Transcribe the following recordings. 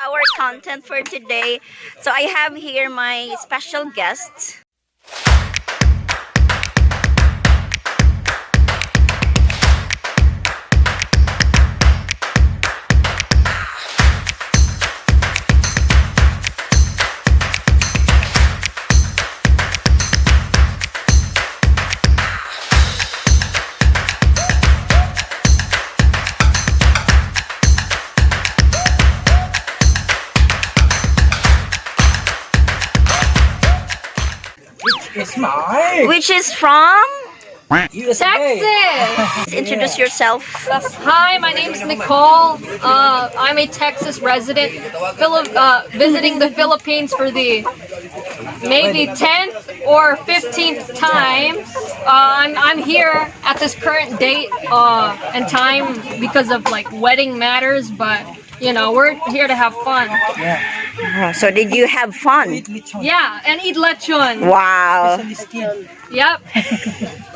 our content for today. So I have here my special guests. Which is from U.S.A. Texas! Introduce yourself. Hi, my name is Nicole. I'm a Texas resident visiting the Philippines for the maybe 10th or 15th time. I'm here at this current date and time because of like wedding matters, but you know, we're here to have fun. Oh, so did you have fun? Yeah, and eat lechon. Wow. Yep.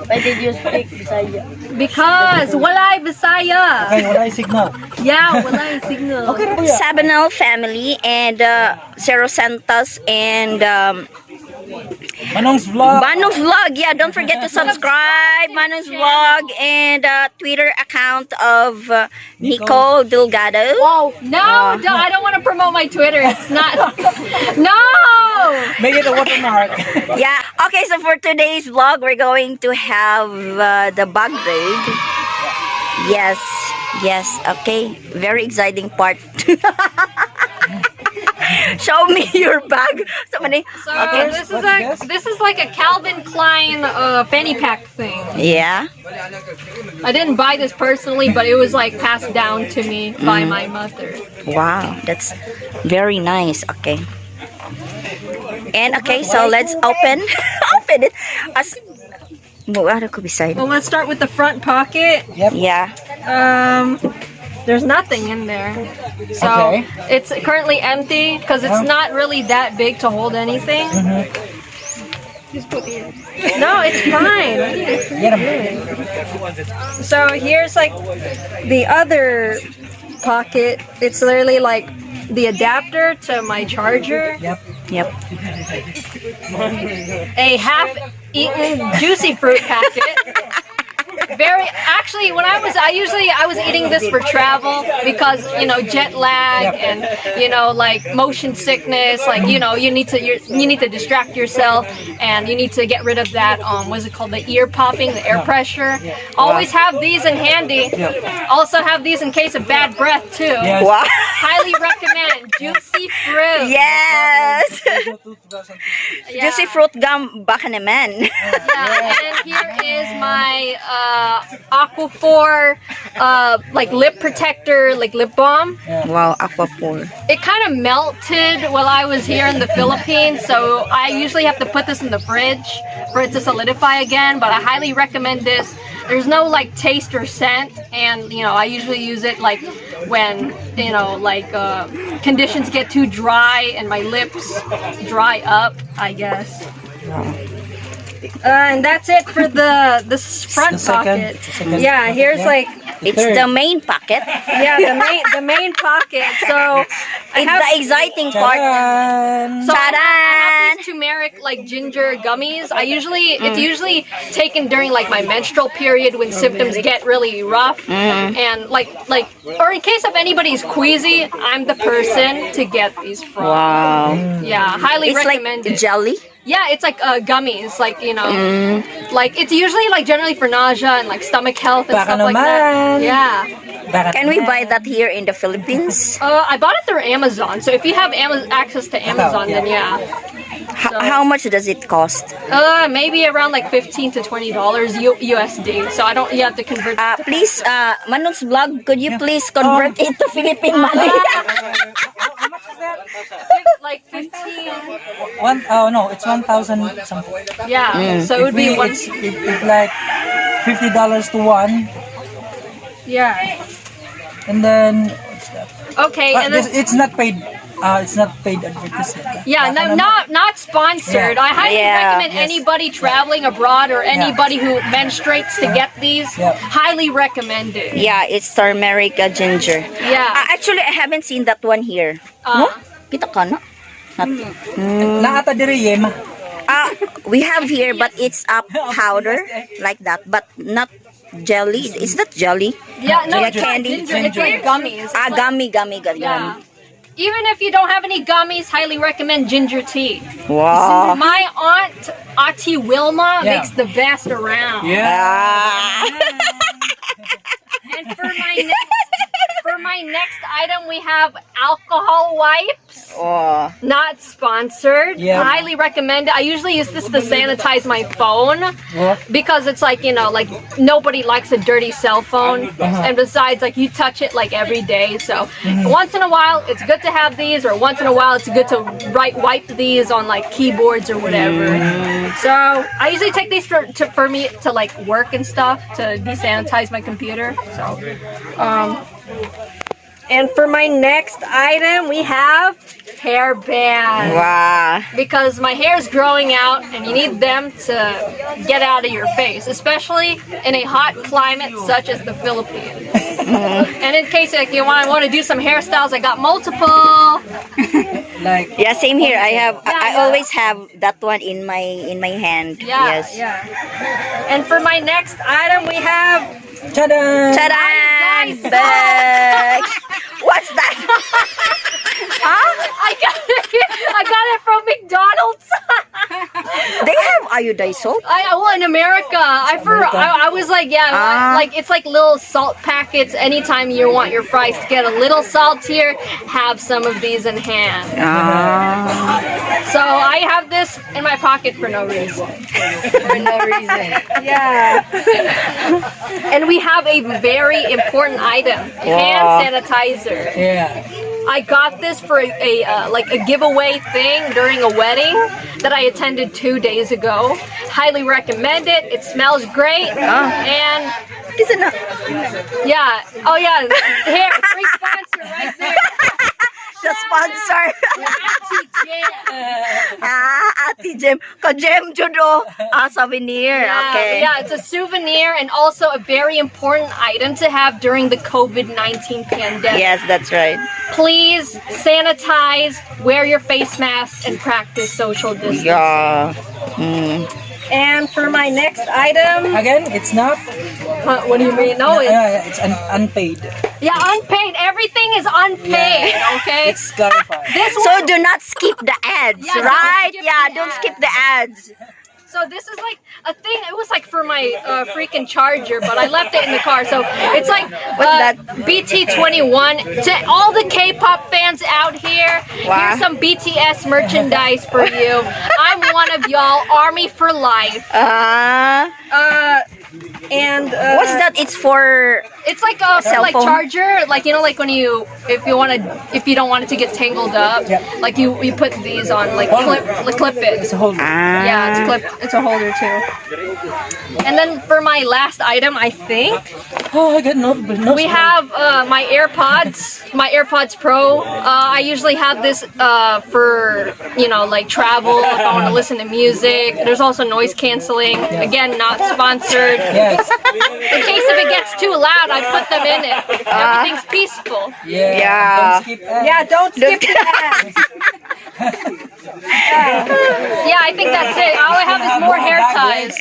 Why did you speak Bisaya? Because walay Bisaya. Okay, wala yung signal. Yeah, walay signal. Okay na po yan. Sabanal family and Zero Santos and Manong's vlog. Manong's vlog. Yeah, don't forget to subscribe Manong's vlog and Twitter account of Nicole Delgado. Whoa, no, I don't want to promote my Twitter. It's not. No. Make it a watermark. Yeah. Okay, so for today's vlog, we're going to have the bag raid. Yes. Yes. Okay. Very exciting part. Show me your bag. So this is like a Calvin Klein fanny pack thing. Yeah. I didn't buy this personally, but it was like passed down to me by my mother. Wow, that's very nice. Okay. And okay, so let's open open it. Well, let's start with the front pocket. Yep. Yeah. There's nothing in there, so it's currently empty because it's not really that big to hold anything. No, it's fine. So here's like the other pocket. It's literally like the adapter to my charger. Yep. A half-eaten juicy fruit packet. Actually, when I was eating this for travel because you know jet lag and you know like motion sickness, like you know you need to distract yourself and you need to get rid of that what's it called, the ear popping, the air pressure. Always have these in handy. Also have these in case of bad breath too. Wow. Highly recommend juicy fruit. Yes. Juicy fruit gum baka naman. Yeah, and here is my Aquaphor like lip protector, like lip balm. Wow, Aquaphor. It kind of melted while I was here in the Philippines, so I usually have to put this in the fridge for it to solidify again, but I highly recommend this. There's no like taste or scent, and you know I usually use it like when you know like conditions get too dry and my lips dry up, I guess. And that's it for this front pocket. Yeah, here's like it's the main pocket. Yeah, the main pocket. So It's the exciting part. So I have these turmeric like ginger gummies. It's usually taken during like my menstrual period when symptoms get really rough, and like or in case of anybody's queasy, I'm the person to get these from. Wow. Yeah, highly It's recommend like it. jelly. Yeah, it's like gummies, like you know, like it's usually like generally for nausea and like stomach health and stuff like that. Yeah. Can we buy that here in the Philippines? I bought it through Amazon, so if you have access to Amazon, then yeah. How much does it cost? Maybe around like $15 to $20 USD. So I don't. You have to convert. Please, Manong's vlog, could you please convert it to Philippine money? Like 15. No, it's 1,000 something. Yeah. So it would be one. It's like $50 to one. Yeah. And then what's that? Okay, and then it's not paid It's not paid advertisement. Yeah, no, not sponsored. Yeah. I highly Yeah. recommend Yes. anybody traveling abroad or anybody who menstruates to get these. Yeah. Highly recommend it. Yeah, it's turmeric ginger. Yeah. Actually, I haven't seen that one here. No? Kita ka na? Not. Naata diri yema. We have here, but it's a powder like that, but not jelly. It's not jelly. Yeah, no, Like it's not candy. ginger. It's like gummies. It's like- Gummy. Yeah. Even if you don't have any gummies, highly recommend ginger tea. Wow. My aunt, Auntie Wilma, Yeah. makes the best around. Ah. And for my next item, we have alcohol wipes. Oh. Not sponsored. Yeah. Highly recommend it. I usually use this to sanitize my phone What? because it's like, like nobody likes a dirty cell phone. And besides, like you touch it like every day. So once in a while, it's good to have these, or once in a while, it's good to wipe these on like keyboards or whatever. So I usually take these for me to like work and stuff to desanitize my computer. So, and for my next item, we have hair bands. Wow. Because my hair is growing out and you need them to get out of your face, especially in a hot climate such as the Philippines. And in case like, you want to do some hairstyles, I got multiple. Like Yeah, same here. I have. I yeah. always have that one in my hand. Yeah, Yes. yeah. And for my next item, we have tada! Ta-da! Guys. Bag. What's that? I got it from McDonald's. They have iodized soap. Well, in America, I was like, yeah, like it's like little salt packets. Anytime you want your fries to get a little saltier, have some of these in hand. So I have this in my pocket for no reason. For no reason. Yeah. And we have a very important item: hand sanitizer. Yeah. I got this for a giveaway thing during a wedding that I attended 2 days ago. Highly recommend it. It smells great. And Isn't it? yeah. Oh yeah. Here, free sponsor right there. The sponsor. Auntie Jen. Ate Jem. Ka-Jem Judo. Souvenir. Okay. Yeah, it's a souvenir and also a very important item to have during the COVID-19 pandemic. Yes, that's right. Please sanitize, wear your face mask, and practice social distancing. Yeah. And for my next item, Again, it's not. what do you mean? No, It's unpaid. yeah, unpaid. Everything is unpaid. Okay. It's clarified. This one. So do not skip the ads, Yeah, don't right? skip Yeah, the don't ads. skip the ads. So this is like a thing. It was like for my freaking charger, but I left it in the car. So it's like that? BT21. To all the K-pop fans out here, Wow. here's some BTS merchandise for you. I'm one of y'all. Army for life. And What's that? It's for It's like a Cell like phone? charger, like like when if you don't want it to get tangled up, Yeah. like you put these on, like clip it. It's a whole. Yeah, it's a holder too. And then for my last item, I think Oh, I got no. we have my AirPods Pro. I usually have this for like travel if I want to listen to music. There's also noise canceling. Again, not sponsored. Yes. In case if it gets too loud, I put them in it. Everything's peaceful. Yeah. Yeah. Don't skip ads. Yeah, don't skip the ads. Yeah, I think that's it. All I have is more hair ties.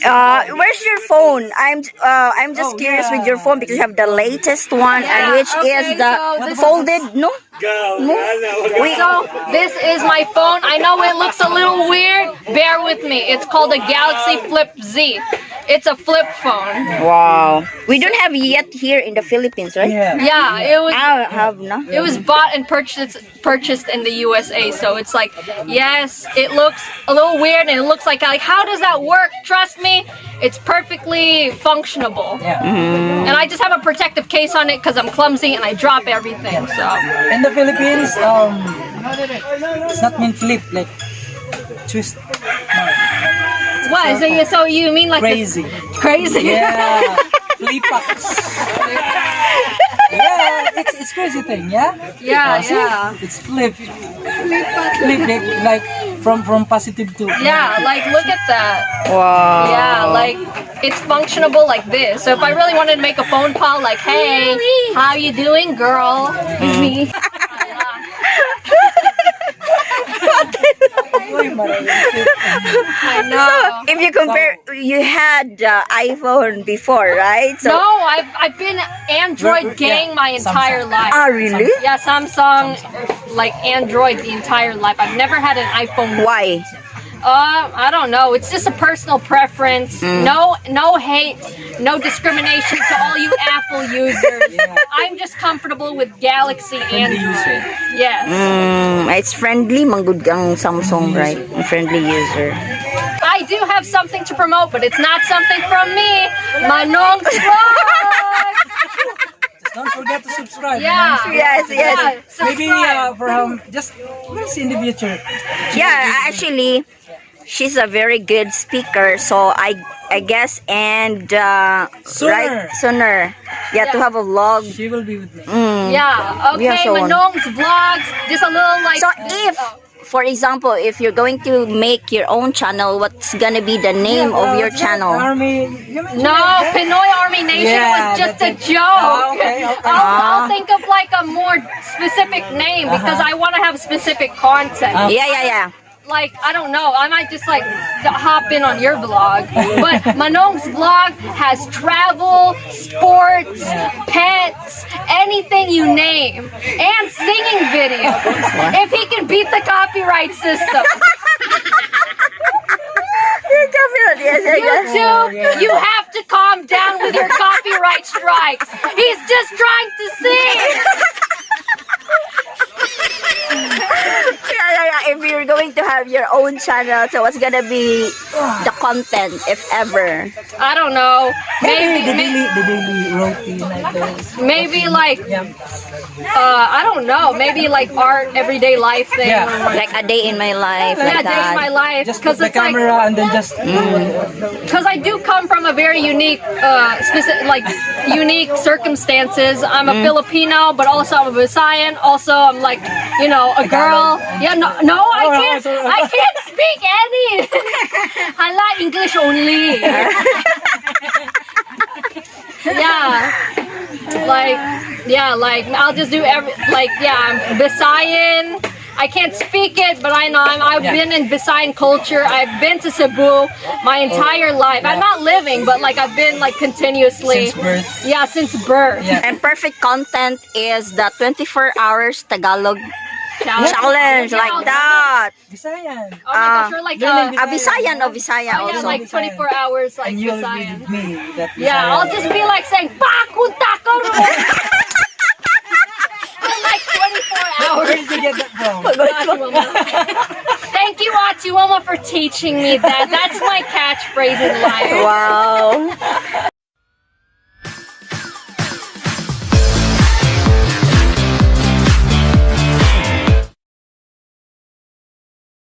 where's your phone? I'm just curious with your phone because you have the latest one, and which is the so this folded. No. So this is my phone. I know it looks a little weird. Bear with me. It's called a Galaxy Flip Z. It's a flip phone. Wow. We don't have yet here in the Philippines, right? Yeah. Yeah, I have no. it was bought and purchased in the USA. So it's like, yes, it looks a little weird and it looks like how does that work? Trust me, it's perfectly functionable. Yeah. And I just have a protective case on it because I'm clumsy and I drop everything. So In the Philippines, it's not mean flip, like twist. what? So you mean like Crazy. crazy? Yeah. Flipax. Yeah, it's crazy thing, yeah? Yeah, See? yeah. It's flip like from positive to Yeah, like look at that. Wow. Yeah, like it's functionable like this. So if I really wanted to make a phone call, like, hey, how you doing, girl? Me. I know. If you compare, you had iPhone before, right? So, No, I've been Android gang my entire life. ah, really? Yeah, Samsung, like Android the entire life. I've never had an iPhone. Why? I don't know. It's just a personal preference. No hate, no discrimination to all you Apple users. I'm just comfortable with Galaxy Android. Yes. It's friendly, manggod ang Samsung, right? Friendly user. I do have something to promote, but it's not something from me. Manong's vlog. Don't forget to subscribe. Yeah. Yes, yes. Yeah, Maybe subscribe. for just we'll see in the future. Yeah, actually, she's a very good speaker. So I guess sooner. Yeah, to Yeah. have a vlog. She will be with me. Yeah. Okay, Yeah, so on. Manong's vlogs. Just a little like. So if, for example, if you're going to make your own channel, what's gonna be the name of your channel? Army. You mentioned No, that? Pinoy Army Nation Yeah, was just a that's it. joke. Oh, okay, okay. I'll think of like a more specific name because I want to have specific content. Yeah. Like, I don't know, I might just like hop in on your vlog. But Manong's vlog has travel, sports, pets, anything you name, and singing videos. If he can beat the copyright system. YouTube, you have to calm down with your copyright strikes. He's just trying to sing. Yeah. If you're going to have your own channel, so what's gonna be the content, if ever? I don't know. Maybe the Maybe, daily routine like this. maybe like, Yeah. I don't know. Maybe like art, everyday life thing. Yeah. Or like, Like a day in my life, yeah, like day in my that. life. Just put Because the it's like, camera and then just because I do come from a very unique, unique circumstances. I'm a Filipino, but also I'm a Visayan. Also, I'm like, you know, a girl. Yeah, no, I can't speak any. Hala, English only. like I'll just do I'm Visayan. I can't speak it, but I know I've been in Visayan culture. I've been to Cebu my entire life. I'm not living, but like I've been like continuously. since birth. Yeah, since birth. Yeah. And perfect content is the 24 hours Tagalog Challenge. challenge, Yeah, like that. Visayan. Oh my gosh, or like A Visayan o Visaya yeah, also. like 24 hours like And you'll be Visayan. with me. That Yeah, I'll Visayan. just be like saying, "Pakunta ko!" For like 24 hours. Where did you get that from? Thank you, Atiwama, for teaching me that. That's my catchphrase in life. Wow.